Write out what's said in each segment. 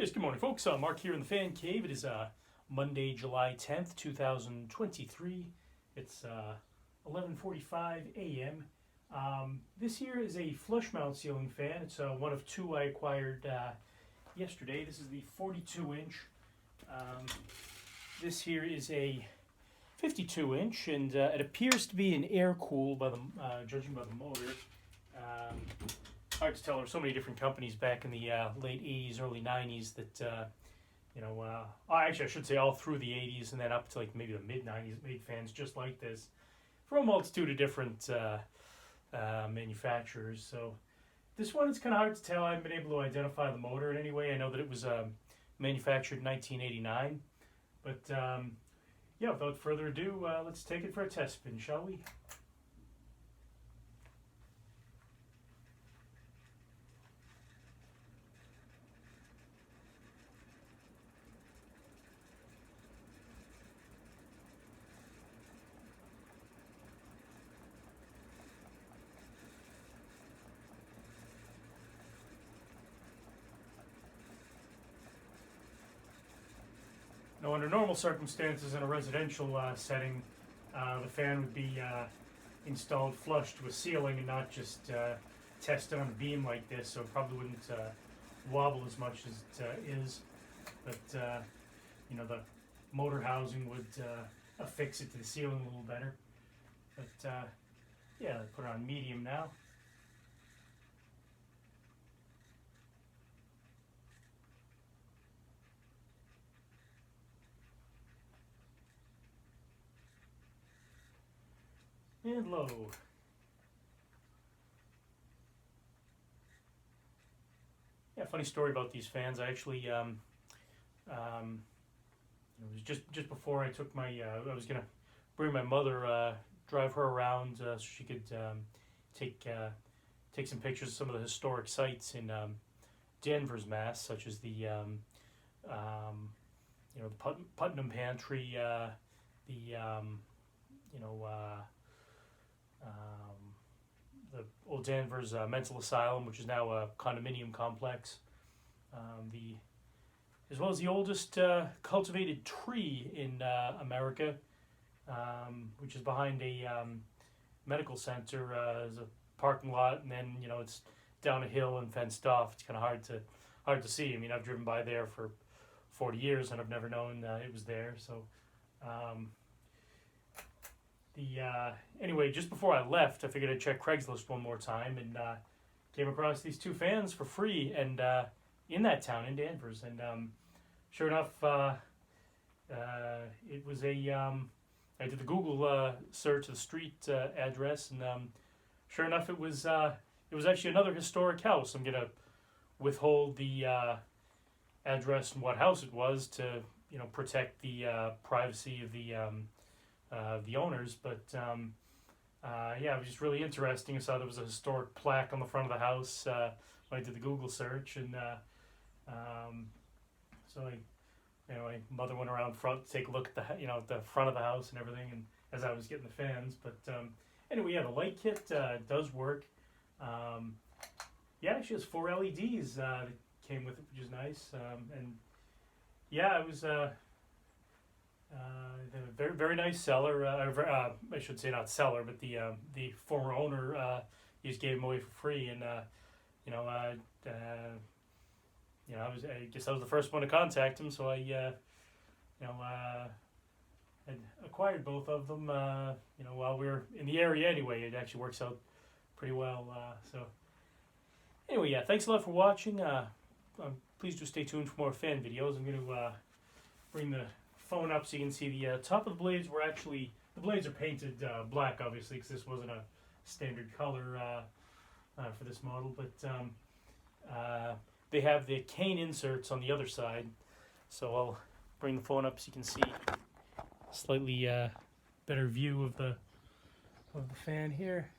Yes, good morning, folks. Mark here in the Fan Cave. It is Monday, July 10th, 2023. It's 11:45 a.m. This here is a flush mount ceiling fan. It's one of two I acquired yesterday. This is the 42-inch. This here is a 52-inch, and it appears to be an air cool by the judging by the motor. Hard to tell. There were so many different companies back in the late 80s, early 90s that, actually I should say all through the 80s and then up to like maybe the mid 90s made fans just like this from a multitude of different manufacturers. So this one, it's kind of hard to tell. I haven't been able to identify the motor in any way. I know that it was manufactured in 1989. But yeah, without further ado, let's take it for a test spin, shall we? Now, under normal circumstances in a residential setting, the fan would be installed flush to a ceiling and not just tested on a beam like this, so it probably wouldn't wobble as much as it is. But the motor housing would affix it to the ceiling a little better. But yeah, put it on medium now. And low. Yeah, funny story about these fans. I actually, it was just before I took my, I was gonna bring my mother, drive her around so she could take some pictures of some of the historic sites in Danvers, Mass, such as the Putnam Pantry, the old Danvers Mental Asylum, which is now a condominium complex, as well as the oldest cultivated tree in America, which is behind a medical center. There's a parking lot, and then it's down a hill and fenced off. It's kind of hard to see. I mean, I've driven by there for 40 years, and I've never known it was there. So. Anyway, just before I left, I figured I'd check Craigslist one more time and came across these two fans for free and in that town in Danvers. And sure enough, it was I did the Google search of the street address, and sure enough, it was actually another historic house. I'm gonna withhold the address and what house it was to protect the privacy of the owners, but yeah, it was just really interesting. I saw there was a historic plaque on the front of the house when I did the Google search, and so my mother went around front to take a look at the front of the house and everything, and as I was getting the fans. But anyway, yeah, the light kit does work. Yeah, she has 4 LEDs that came with it, which is nice, and yeah, it was. Very, very nice seller. I should say not seller, but the former owner he just gave them away for free, and I guess I was the first one to contact him, so I had acquired both of them. While we were in the area anyway, it actually works out pretty well. So anyway, yeah, thanks a lot for watching. Please do stay tuned for more fan videos. I'm going to bring the phone up so you can see the top of the blades. The blades are painted black, obviously, because this wasn't a standard color for this model, but they have the cane inserts on the other side. So I'll bring the phone up so you can see a slightly better view of the fan here.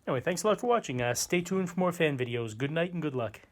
Anyway, thanks a lot for watching. Stay tuned for more fan videos. Good night and good luck.